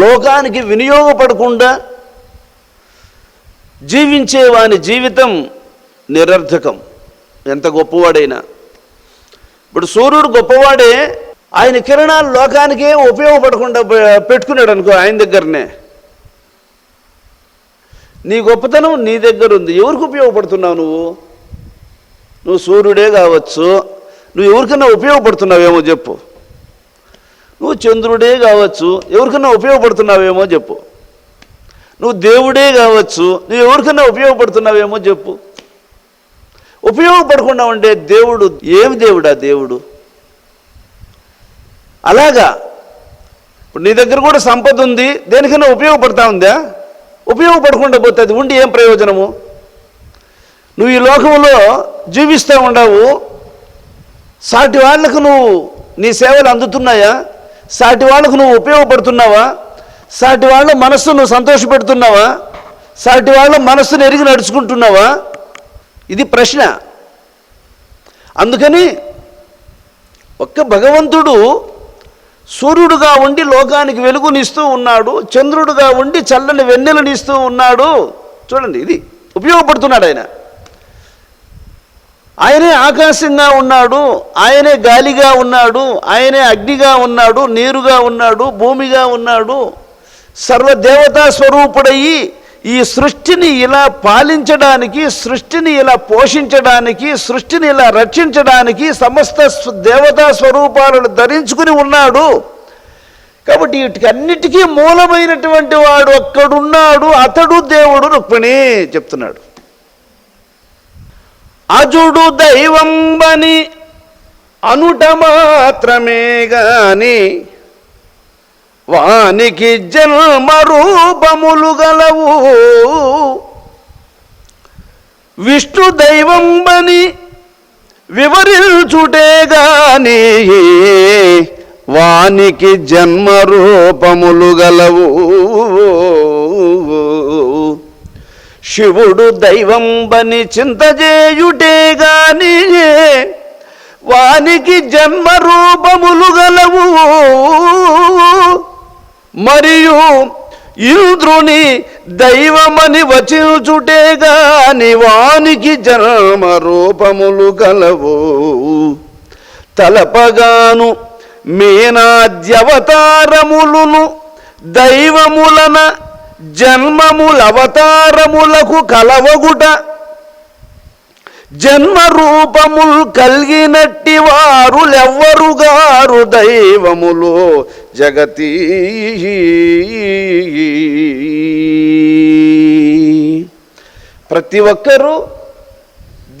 లోకానికి వినియోగపడకుండా జీవించేవాని జీవితం నిరర్థకం, ఎంత గొప్పవాడైనా. ఇప్పుడు సూర్యుడు గొప్పవాడే, ఆయన కిరణాలు లోకానికే ఉపయోగపడకుండా పెట్టుకున్నాడు అనుకో ఆయన దగ్గరనే. నీ గొప్పతనం నీ దగ్గర ఉంది, ఎవరికి ఉపయోగపడుతున్నావు నువ్వు సూర్యుడే కావచ్చు, నువ్వు ఎవరికన్నా ఉపయోగపడుతున్నావేమో చెప్పు. నువ్వు చంద్రుడే కావచ్చు, ఎవరికన్నా ఉపయోగపడుతున్నావేమో చెప్పు. నువ్వు దేవుడే కావచ్చు, నువ్వు ఎవరికన్నా ఉపయోగపడుతున్నావేమో చెప్పు. ఉపయోగపడకుండా ఉండే దేవుడు ఏమి దేవుడా దేవుడు? అలాగా ఇప్పుడు నీ దగ్గర కూడా సంపద ఉంది, దేనికైనా ఉపయోగపడతా ఉందా? ఉపయోగపడకుండా పోతే అది ఉండి ఏం ప్రయోజనము? నువ్వు ఈ లోకంలో జీవిస్తూ ఉండవు, సాటి వాళ్లకు నువ్వు నీ సేవలు అందుతున్నాయా? సాటి వాళ్ళకు నువ్వు ఉపయోగపడుతున్నావా? సాటి వాళ్ళ మనస్సును సంతోషపెడుతున్నావా? సాటి వాళ్ళ మనస్సును ఎరిగి నడుచుకుంటున్నావా? ఇది ప్రశ్న. అందుకని ఒక్క భగవంతుడు సూర్యుడుగా ఉండి లోకానికి వెలుగునిస్తూ ఉన్నాడు, చంద్రుడుగా ఉండి చల్లని వెన్నెలనిస్తూ ఉన్నాడు. చూడండి, ఇది ఉపయోగపడుతున్నాడు ఆయన. ఆయనే ఆకాశంగా ఉన్నాడు, ఆయనే గాలిగా ఉన్నాడు, ఆయనే అగ్నిగా ఉన్నాడు, నీరుగా ఉన్నాడు, భూమిగా ఉన్నాడు. సర్వదేవతా స్వరూపుడయ్యి ఈ సృష్టిని ఇలా పాలించడానికి, సృష్టిని ఇలా పోషించడానికి, సృష్టిని ఇలా రక్షించడానికి సమస్త దేవతా స్వరూపాలను ధరించుకుని ఉన్నాడు. కాబట్టి వీటికన్నిటికీ మూలమైనటువంటి వాడు ఒక్కడున్నాడు, అతడు దేవుడు రుక్మిణి చెప్తున్నాడు. అజుడు దైవంబని అనుట మాత్రమే గాని వానికి జన్మ రూపములు గలవు. విష్ణు దైవంబని వివరించుటే గాని వానికి జన్మ రూపములు గలవు. శివుడు దైవంబని చింతజేయుటే గాని వానికి జన్మ రూపములు గలవు. మరియు ఇంద్రుని దైవమని వచించుటే గాని వానికి జన్మ రూపములు గలవు. తలపగాను మీనాద్యవతారములను దైవములన జన్మములవతారములకు కలవగుట జన్మ రూపముల్ కలిగినట్టి వారులెవ్వరుగారు దైవములు జగతి. ప్రతి ఒక్కరూ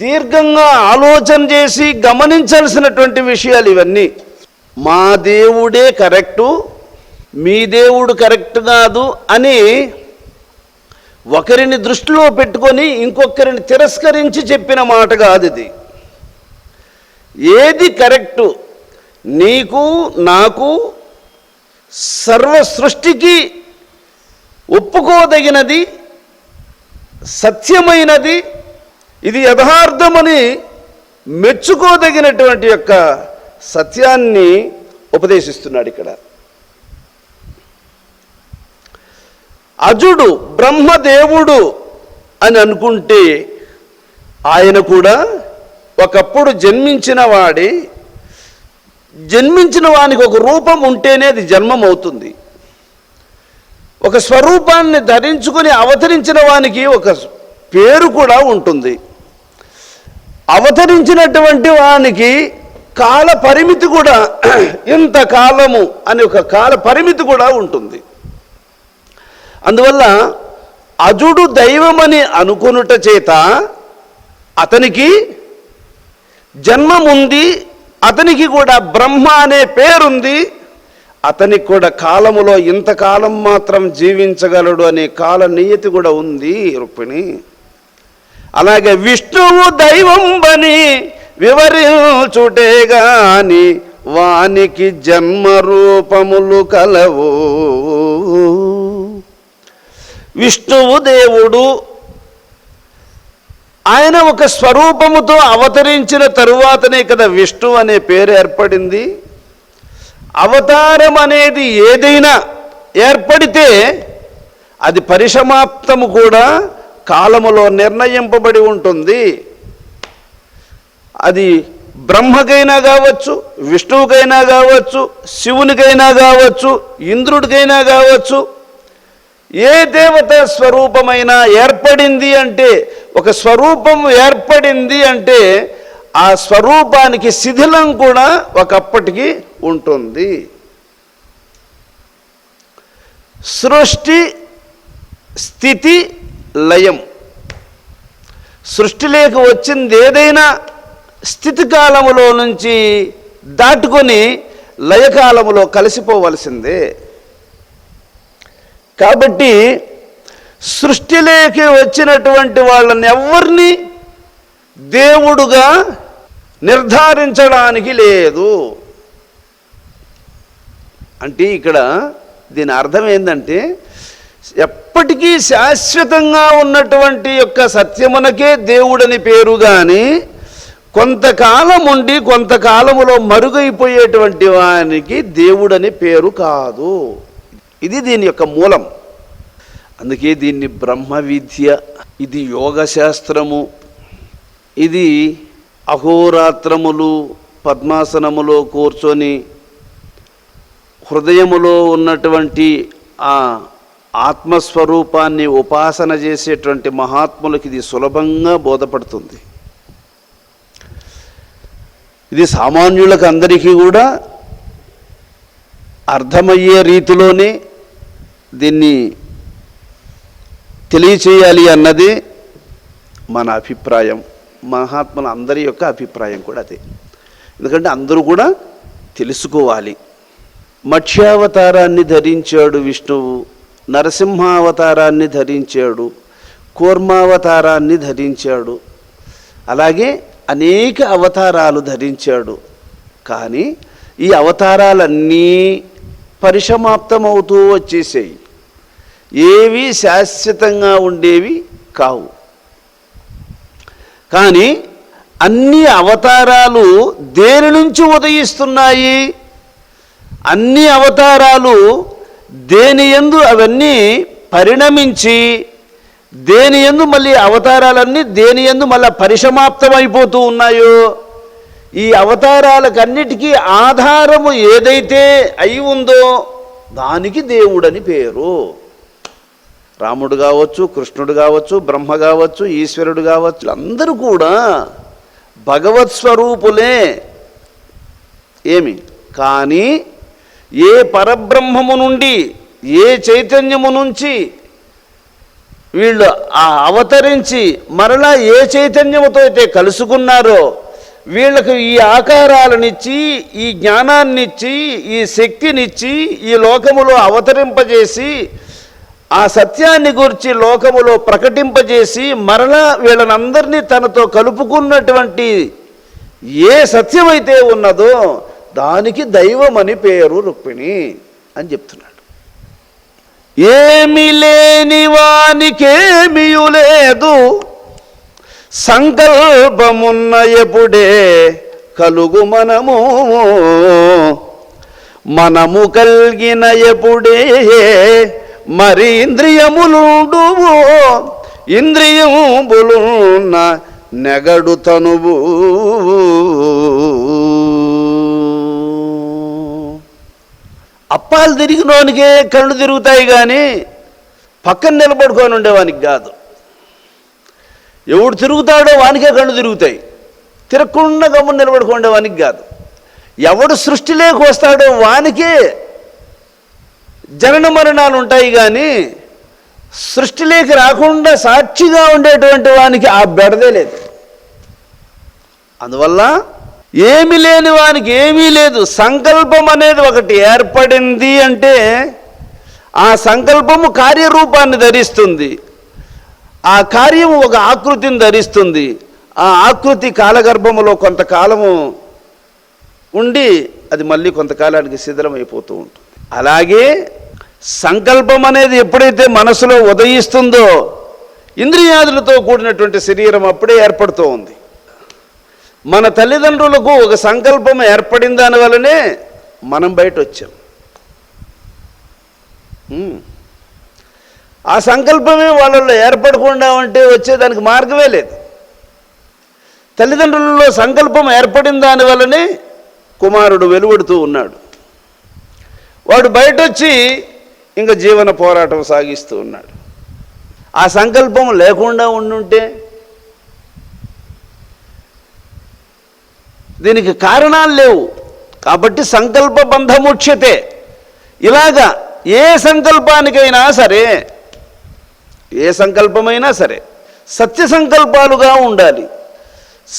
దీర్ఘంగా ఆలోచన చేసి గమనించాల్సినటువంటి విషయాలు ఇవన్నీ. మా దేవుడే కరెక్టు, మీ దేవుడు కరెక్ట్ కాదు అని ఒకరిని దృష్టిలో పెట్టుకొని ఇంకొకరిని తిరస్కరించి చెప్పిన మాట కాదు ఇది. ఏది కరెక్టు, నీకు నాకు సర్వ సృష్టికి ఒప్పుకోదగినది, సత్యమైనది, ఇది యథార్థమని మెచ్చుకోదగినటువంటి యొక్క సత్యాన్ని ఉపదేశిస్తున్నాడు ఇక్కడ. అజుడు బ్రహ్మదేవుడు అని అనుకుంటే ఆయన కూడా ఒకప్పుడు జన్మించిన వానికి ఒక రూపం ఉంటేనే అది జన్మం అవుతుంది. ఒక స్వరూపాన్ని ధరించుకొని అవతరించిన వానికి ఒక పేరు కూడా ఉంటుంది. అవతరించినటువంటి వానికి కాల పరిమితి కూడా, ఇంత కాలము అని ఒక కాల పరిమితి కూడా ఉంటుంది. అందువల్ల అజుడు దైవమని అనుకొనుట చేత అతనికి జన్మముంది, అతనికి కూడా బ్రహ్మ అనే పేరుంది, అతనికి కూడా కాలములో ఇంతకాలం మాత్రం జీవించగలడు అనే కాల నియతి కూడా ఉంది రుక్మిణి. అలాగే విష్ణువు దైవంబని వివరించుటే గాని వానికి జన్మ రూపములు కలవు. విష్ణువు దేవుడు, ఆయన ఒక స్వరూపముతో అవతరించిన తరువాతనే కదా విష్ణు అనే పేరు ఏర్పడింది. అవతారం అనేది ఏదైనా ఏర్పడితే అది పరిసమాప్తము కూడా కాలములో నిర్ణయింపబడి ఉంటుంది. అది బ్రహ్మకైనా కావచ్చు, విష్ణువుకైనా కావచ్చు, శివునికైనా కావచ్చు, ఇంద్రుడికైనా కావచ్చు. ఏ దేవత స్వరూపమైనా ఏర్పడింది అంటే, ఒక స్వరూపం ఏర్పడింది అంటే ఆ స్వరూపానికి శిథిలం కూడా ఒకప్పటికి ఉంటుంది. సృష్టి స్థితి లయం. సృష్టిలోకి వచ్చింది ఏదైనా స్థితి కాలములో నుంచి దాటుకొని లయకాలములో కలిసిపోవలసిందే. కాబట్టి సృష్టిలోకి వచ్చినటువంటి వాళ్ళని ఎవరిని దేవుడుగా నిర్ధారించడానికి లేదు. అంటే ఇక్కడ దీని అర్థం ఏంటంటే ఎప్పటికీ శాశ్వతంగా ఉన్నటువంటి యొక్క సత్యమునకే దేవుడని పేరు కానీ కొంతకాలం ఉండి కొంతకాలములో మరుగైపోయేటువంటి వానికి దేవుడని పేరు కాదు. ఇది దీని యొక్క మూలం. అందుకే దీన్ని బ్రహ్మ విద్య, ఇది యోగశాస్త్రము, ఇది అహోరాత్రములు పద్మాసనములో కూర్చొని హృదయములో ఉన్నటువంటి ఆ ఆత్మస్వరూపాన్ని ఉపాసన చేసేటువంటి మహాత్ములకి ఇది సులభంగా బోధపడుతుంది. ఇది సామాన్యులకు అందరికీ కూడా అర్థమయ్యే రీతిలోనే దీన్ని తెలియచేయాలి అన్నది మన అభిప్రాయం. మహాత్ముల అందరి యొక్క అభిప్రాయం కూడా అదే. ఎందుకంటే అందరూ కూడా తెలుసుకోవాలి. మత్స్యావతారాన్ని ధరించాడు విష్ణువు, నరసింహావతారాన్ని ధరించాడు, కూర్మావతారాన్ని ధరించాడు, అలాగే అనేక అవతారాలు ధరించాడు. కానీ ఈ అవతారాలన్నీ పరిసమాప్తమవుతూ వచ్చేసాయి. ఏవి శాశ్వతంగా ఉండేవి కావు. కానీ అన్ని అవతారాలు దేని నుంచి ఉదయిస్తున్నాయి? అన్ని అవతారాలు దేని యందు అవన్నీ పరిణమించి దేని యందు మళ్ళీ అవతారాలన్నీ దేని యందు మళ్ళీ పరిసమాప్తమైపోతూ ఉన్నాయో, ఈ అవతారాలకన్నిటికీ ఆధారము ఏదైతే అయి ఉందో దానికి దేవుడని పేరు. రాముడు కావచ్చు, కృష్ణుడు కావచ్చు, బ్రహ్మ కావచ్చు, ఈశ్వరుడు కావచ్చు, అందరూ కూడా భగవత్ స్వరూపులే. ఏమి కానీ ఏ పరబ్రహ్మము నుండి, ఏ చైతన్యము నుంచి వీళ్ళు అవతరించి మరలా ఏ చైతన్యముతో అయితే కలుసుకున్నారో వీళ్ళకు ఈ ఆకారాలనిచ్చి, ఈ జ్ఞానాన్నిచ్చి, ఈ శక్తినిచ్చి, ఈ లోకములో అవతరింపజేసి ఆ సత్యాన్ని గురించి లోకములో ప్రకటింపజేసి మరలా వీళ్ళనందరినీ తనతో కలుపుకున్నటువంటి ఏ సత్యమైతే ఉన్నదో దానికి దైవం అని పేరు రుక్మిణి అని చెప్తున్నాడు. ఏమి లేని వానికేమియు లేదు, సంకల్పమున్న ఎప్పుడే కలుగు మనము, మనము కలిగిన ఎప్పుడే మరి ఇంద్రియములుండువు, ఇంద్రియములున్న నెగడు తనువు. అప్పాలు తిరిగినోనికే కళ్ళు తిరుగుతాయి కానీ పక్కన నిలబడుకొని ఉండేవానికి కాదు. ఎవడు తిరుగుతాడో వానికే కళ్ళు తిరుగుతాయి, తిరగకుండా గమ్మున నిలబడుకుండేవానికి కాదు. ఎవడు సృష్టిలోకి వస్తాడో వానికే జనన మరణాలు ఉంటాయి కానీ సృష్టిలోకి రాకుండా సాక్షిగా ఉండేటువంటి వానికి ఆ బెడదే లేదు. అందువల్ల ఏమి లేని వానికి ఏమీ లేదు. సంకల్పం అనేది ఒకటి ఏర్పడింది అంటే ఆ సంకల్పము కార్యరూపాన్ని ధరిస్తుంది. ఆ కార్యము ఒక ఆకృతిని ధరిస్తుంది. ఆ ఆకృతి కాలగర్భములో కొంతకాలము ఉండి అది మళ్ళీ కొంతకాలానికి శిథిలమైపోతూ ఉంటుంది. అలాగే సంకల్పం అనేది ఎప్పుడైతే మనసులో ఉదయిస్తుందో ఇంద్రియాదులతో కూడినటువంటి శరీరం అప్పుడే ఏర్పడుతూ ఉంది. మన తల్లిదండ్రులకు ఒక సంకల్పం ఏర్పడిన దాని వల్లనే మనం బయట వచ్చాం. ఆ సంకల్పమే వాళ్ళల్లో ఏర్పడకుండా ఉంటే వచ్చేదానికి మార్గమే లేదు. తల్లిదండ్రులలో సంకల్పం ఏర్పడిన దాని వల్లనే కుమారుడు వెలువడుతూ ఉన్నాడు. వాడు బయట వచ్చి ఇంకా జీవన పోరాటం సాగిస్తూ ఉన్నాడు. ఆ సంకల్పం లేకుండా ఉండుంటే దీనికి కారణాలు లేవు. కాబట్టి సంకల్ప బంధముచ్యతే. ఇలాగా ఏ సంకల్పానికైనా సరే, ఏ సంకల్పమైనా సరే సత్య సంకల్పాలుగా ఉండాలి.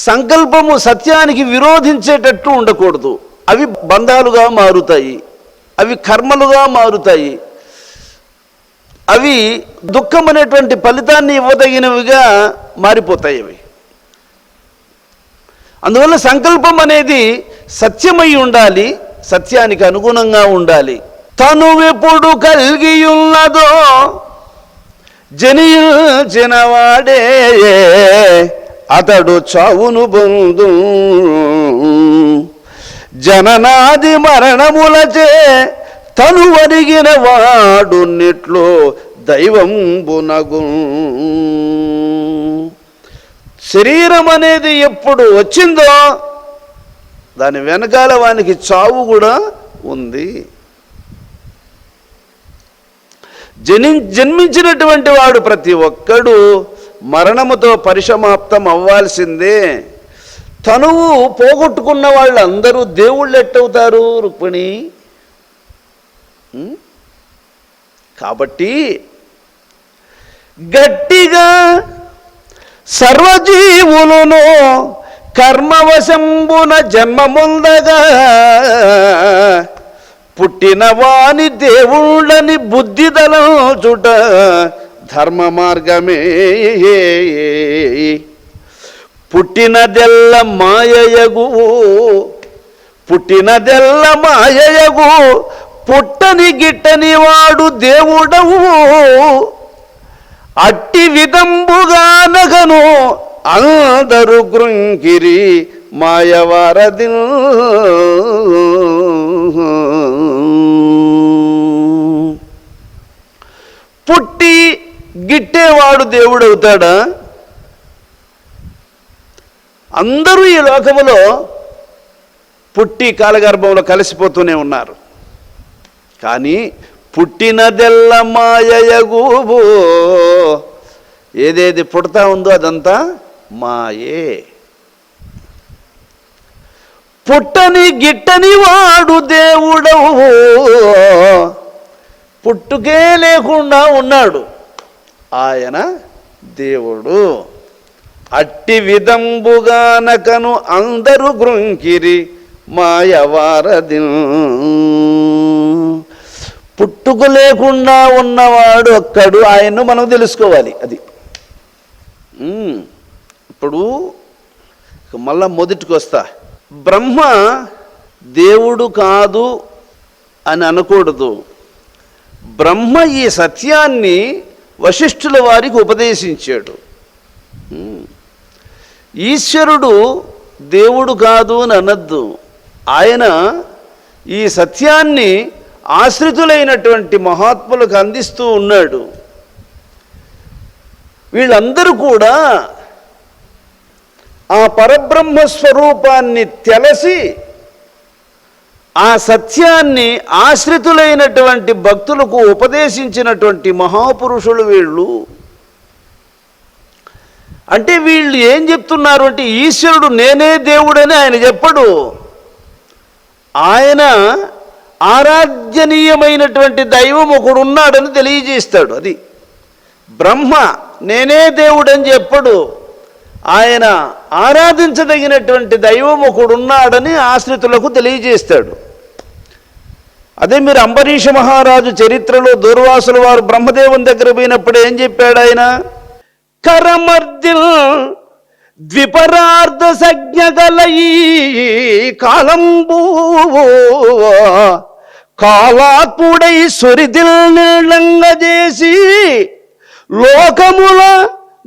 సంకల్పము సత్యానికి విరోధించేటట్టు ఉండకూడదు. అవి బంధాలుగా మారుతాయి, అవి కర్మలుగా మారుతాయి, అవి దుఃఖం అనేటువంటి ఫలితాన్ని ఇవ్వదగినవిగా మారిపోతాయి అవి. అందువల్ల సంకల్పం అనేది సత్యమై ఉండాలి, సత్యానికి అనుగుణంగా ఉండాలి. తనువెప్పుడు కలిగియున్నదో జనించినవాడే అతడు చావును పొందు. జననాది మరణములచే తను వరిగిన వాడు నిట్లో దైవంబునగు. శరీరం అనేది ఎప్పుడు వచ్చిందో దాని వెనకాల వానికి చావు కూడా ఉంది. జన్మించినటువంటి వాడు ప్రతి ఒక్కడు మరణముతో పరిసమాప్తం అవ్వాల్సిందే. తనువు పోగొట్టుకున్న వాళ్ళందరూ దేవుళ్ళు ఎట్టవుతారు రుక్మిణి? కాబట్టి గట్టిగా సర్వజీవులను కర్మవశంబున జన్మముందగా పుట్టిన వాని దేవుళ్ళని బుద్ధిదలచుట ధర్మ మార్గమే. పుట్టినదెల్ల మాయయగు పుట్టని గిట్టని వాడు దేవుడవు. అట్టి విధంబుగా నగను అందరు గృంగిరి మాయవారది. పుట్టి గిట్టేవాడు దేవుడవుతాడా? అందరూ ఈ లోకములో పుట్టి కాలగర్భంలో కలిసిపోతూనే ఉన్నారు. కానీ పుట్టినదెల్ల మాయయగు, ఏదేది పుడతా ఉందో అదంతా మాయే. పుట్టని గిట్టని వాడు దేవుడవు. పుట్టుకే లేకుండా ఉన్నాడు ఆయన దేవుడు. అట్టి విధంబుగానకను అందరు గృంకిరి మాయవారది. పుట్టుక లేకుండా ఉన్నవాడు ఒక్కడు, ఆయన్ను మనం తెలుసుకోవాలి. అది ఇప్పుడు మళ్ళా మొదటికి వస్తా. బ్రహ్మ దేవుడు కాదు అని అనకూడదు. బ్రహ్మ ఈ సత్యాన్ని వశిష్ఠుల వారికి ఉపదేశించాడు. ఈశ్వరుడు దేవుడు కాదు అని అనద్దు. ఆయన ఈ సత్యాన్ని ఆశ్రితులైనటువంటి మహాత్ములకు అందిస్తూ ఉన్నాడు. వీళ్ళందరూ కూడా ఆ పరబ్రహ్మ స్వరూపాన్ని తెలిసి ఆ సత్యాన్ని ఆశ్రితులైనటువంటి భక్తులకు ఉపదేశించినటువంటి మహాపురుషులు వీళ్ళు. అంటే వీళ్ళు ఏం చెప్తున్నారు అంటే, ఈశ్వరుడు నేనే దేవుడని ఆయన చెప్పడు. ఆయన ఆరాధ్యనీయమైనటువంటి దైవం ఒకడు ఉన్నాడని తెలియజేస్తాడు. అది బ్రహ్మ నేనే దేవుడని చెప్పడు. ఆయన ఆరాధించదగినటువంటి దైవం ఒకడున్నాడని ఆశ్రితులకు తెలియజేస్తాడు. అదే మీరు అంబరీష మహారాజు చరిత్రలో దూర్వాసుల వారు బ్రహ్మదేవుని దగ్గర పోయినప్పుడు ఏం చెప్పాడు ఆయన? కరమర్దిల్ ద్విపరార్ధ సజ్ఞగల ఈ కాలంబూ కాలాత్ముడై సురిదిల్ నీళ్ళంగజేసి లోకముల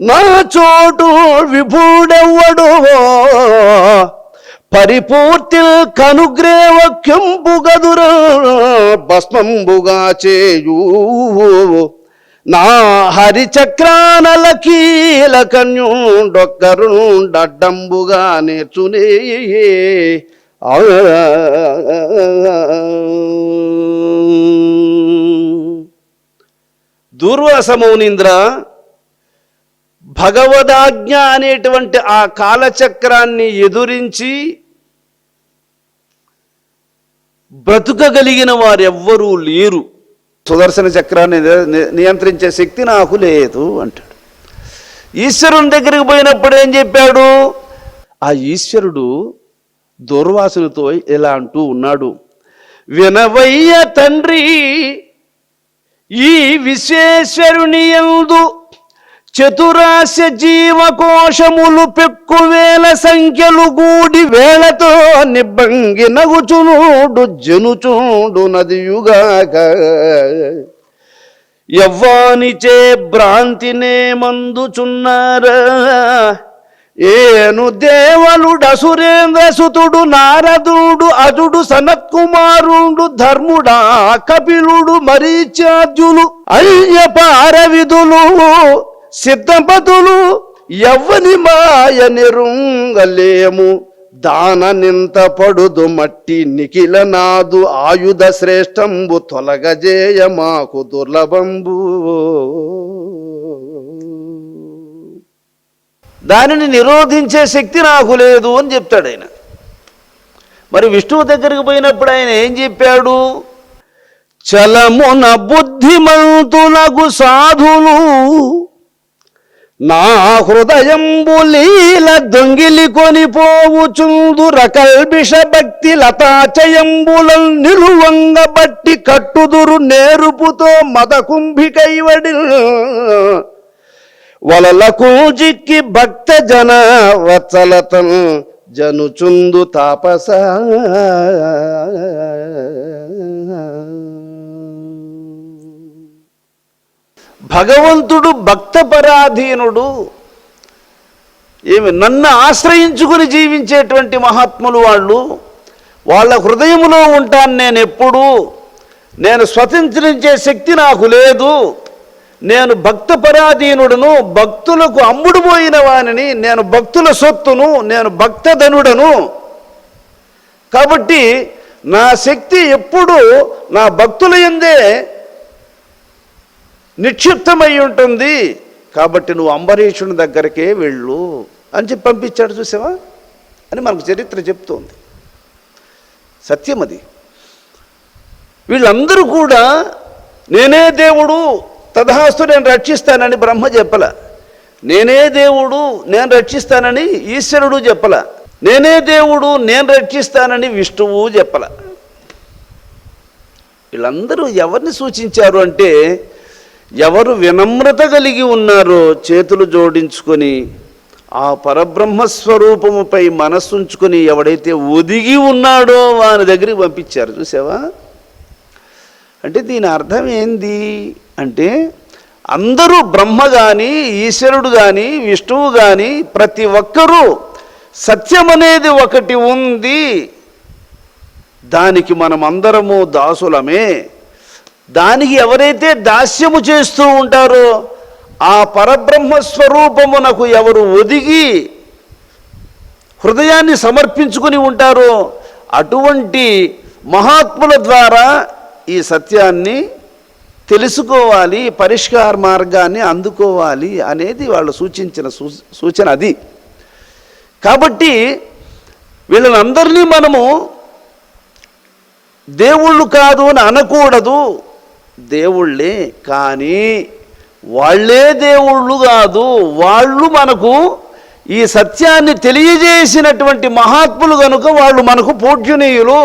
నా చోటు విభూడెవ్వడు పరిపూర్తి కనుగ్రేవక్యంబుగదుర భస్మంబుగా చేయు నా హరిచక్రానల కీల కన్యుడొక్కరుండంబుగా నేర్చునే. దూర్వాస మౌనీంద్ర, భగవదాజ్ఞ అనేటువంటి ఆ కాలచక్రాన్ని ఎదురించి బ్రతుకగలిగిన వారెవ్వరూ లేరు. సుదర్శన చక్రాన్ని నియంత్రించే శక్తి నాకు లేదు అంటాడు. ఈశ్వరుని దగ్గరికి పోయినప్పుడు ఏం చెప్పాడు? ఆ ఈశ్వరుడు దూర్వాసునితో ఇలా అంటూ ఉన్నాడు, వినవయ్య తండ్రి, ఈ విశ్వేశ్వరుని యందు చతురాస్య జీవకోశములు పెక్కువేల సంఖ్యలు గూడి వేళతో నిబ్బంగి నగుచునుడు జనుచుండు నదియుగాక యవ్వానిచే భ్రాంతినే మందుచున్నారా ఏను దేవలుడసురేంద్ర సుతుడు నారదుడు అజుడు సనత్కుమారుడు ధర్ముడా కపిలుడు మరీచార్జులు అయ్యపారవిధులు సిద్ధపతులు ఎవ్వని మాయ నిరుంగలేము దాననింత పడుదు మట్టి నిఖిలనాదు ఆయుధ శ్రేష్టంబు తొలగజేయ మాకు దుర్లభంబు. దానిని నిరోధించే శక్తి నాకు లేదు అని చెప్తాడు ఆయన. మరి విష్ణువు దగ్గరికి పోయినప్పుడు ఆయన ఏం చెప్పాడు? చలమున బుద్ధిమంతులకు సాధులు నా హృదయంబు లీల దొంగిలి కొనిపోవుచుందు రకల్బిష భక్తి లతాచయంబులం నిలువంగ బట్టి కట్టుదురు నేరుపుతో మద కుంభికైవడి వలలకు జిక్కి భక్త జన వత్సలతం జనుచుందు తాపస. భగవంతుడు భక్త పరాధీనుడు. ఏమి నన్ను ఆశ్రయించుకుని జీవించేటువంటి మహాత్ములు వాళ్ళు, వాళ్ళ హృదయములో ఉంటాను నేను ఎప్పుడు. నేను స్వతంత్రించే శక్తి నాకు లేదు. నేను భక్త పరాధీనుడను, భక్తులకు అమ్ముడు పోయిన వానిని, నేను భక్తుల సొత్తును, నేను భక్తధనుడను. కాబట్టి నా శక్తి ఎప్పుడు నా భక్తుల యందే నిక్షిప్తమై ఉంటుంది. కాబట్టి నువ్వు అంబరీషుని దగ్గరికే వెళ్ళు అని చెప్పి పంపించాడు. చూసావా అని మనకు చరిత్ర చెప్తోంది. సత్యం అది. వీళ్ళందరూ కూడా నేనే దేవుడు తథాస్తు నేను రక్షిస్తానని బ్రహ్మ చెప్పల, నేనే దేవుడు నేను రక్షిస్తానని ఈశ్వరుడు చెప్పల, నేనే దేవుడు నేను రక్షిస్తానని విష్ణువు చెప్పల. వీళ్ళందరూ ఎవరిని సూచించారు అంటే, ఎవరు వినమ్రత కలిగి ఉన్నారో చేతులు జోడించుకొని ఆ పరబ్రహ్మస్వరూపముపై మనస్సుంచుకొని ఎవడైతే ఒదిగి ఉన్నాడో వాని దగ్గరికి పంపించారు. చూసావా అంటే దీని అర్థం ఏంది అంటే, అందరూ బ్రహ్మ కానీ ఈశ్వరుడు కానీ విష్ణువు కానీ ప్రతి ఒక్కరూ సత్యం అనేది ఒకటి ఉంది, దానికి మనం అందరము దాసులమే. దానికి ఎవరైతే దాస్యము చేస్తూ ఉంటారో ఆ పరబ్రహ్మస్వరూపమునకు ఎవరు ఒదిగి హృదయాన్ని సమర్పించుకుని ఉంటారో అటువంటి మహాత్ముల ద్వారా ఈ సత్యాన్ని తెలుసుకోవాలి, పరిష్కార మార్గాన్ని అందుకోవాలి అనేది వాళ్ళు సూచించిన సూచన అది. కాబట్టి వీళ్ళనందరినీ మనము దేవుళ్ళు కాదు అని అనకూడదు. దేవుళ్ళే, కానీ వాళ్ళే దేవుళ్ళు కాదు. వాళ్ళు మనకు ఈ సత్యాన్ని తెలియజేసినటువంటి మహాత్ములు కనుక వాళ్ళు మనకు పూజ్యనీయులు.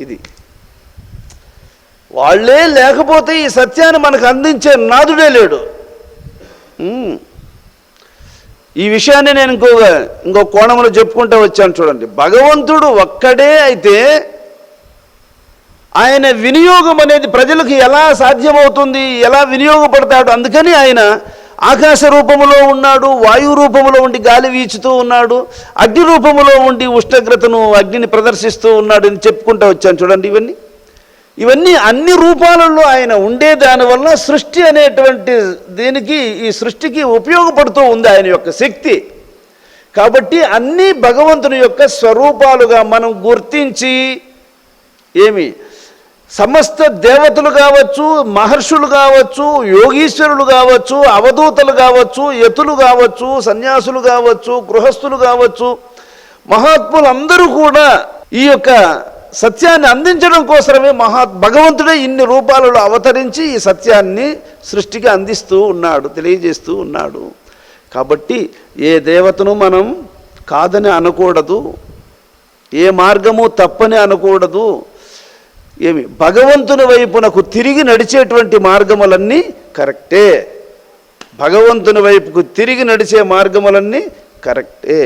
ఇది వాళ్ళే లేకపోతే ఈ సత్యాన్ని మనకు అందించే నాదుడే లేడు. ఈ విషయాన్ని నేను ఇంకో కోణంలో చెప్పుకుంటూ వచ్చాను. చూడండి, భగవంతుడు ఒక్కడే అయితే ఆయన వినియోగం అనేది ప్రజలకు ఎలా సాధ్యమవుతుంది, ఎలా వినియోగపడతాడు? అందుకని ఆయన ఆకాశ రూపములో ఉన్నాడు, వాయు రూపములో ఉండి గాలి వీచుతూ ఉన్నాడు, అగ్ని రూపములో ఉండి ఉష్ణోగ్రతను అగ్నిని ప్రదర్శిస్తూ ఉన్నాడు అని చెప్పుకుంటూ వచ్చాను. చూడండి, ఇవన్నీ అన్ని రూపాలలో ఆయన ఉండే దానివల్ల సృష్టి అనేటువంటి దీనికి, ఈ సృష్టికి ఉపయోగపడుతూ ఉంది ఆయన యొక్క శక్తి. కాబట్టి అన్నీ భగవంతుని యొక్క స్వరూపాలుగా మనం గుర్తించి సమస్త దేవతలు కావచ్చు, మహర్షులు కావచ్చు, యోగీశ్వరులు కావచ్చు, అవధూతలు కావచ్చు, యతులు కావచ్చు, సన్యాసులు కావచ్చు, గృహస్థులు కావచ్చు, మహాత్ములందరూ కూడా ఈ యొక్క సత్యాన్ని అందించడం కోసమే భగవంతుడే ఇన్ని రూపాలలో అవతరించి ఈ సత్యాన్ని సృష్టికి అందిస్తూ ఉన్నాడు, తెలియజేస్తూ ఉన్నాడు. కాబట్టి ఏ దేవతను మనం కాదని అనకూడదు, ఏ మార్గము తప్పని అనకూడదు. భగవంతుని వైపునకు తిరిగి నడిచేటువంటి మార్గములన్నీ కరెక్టే. భగవంతుని వైపుకు తిరిగి నడిచే మార్గములన్నీ కరెక్టే.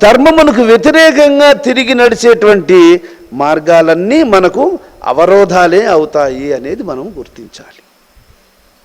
ధర్మమునకు వ్యతిరేకంగా తిరిగి నడిచేటువంటి మార్గాలన్నీ మనకు అవరోధాలే అవుతాయి అనేది మనం గుర్తించాలి.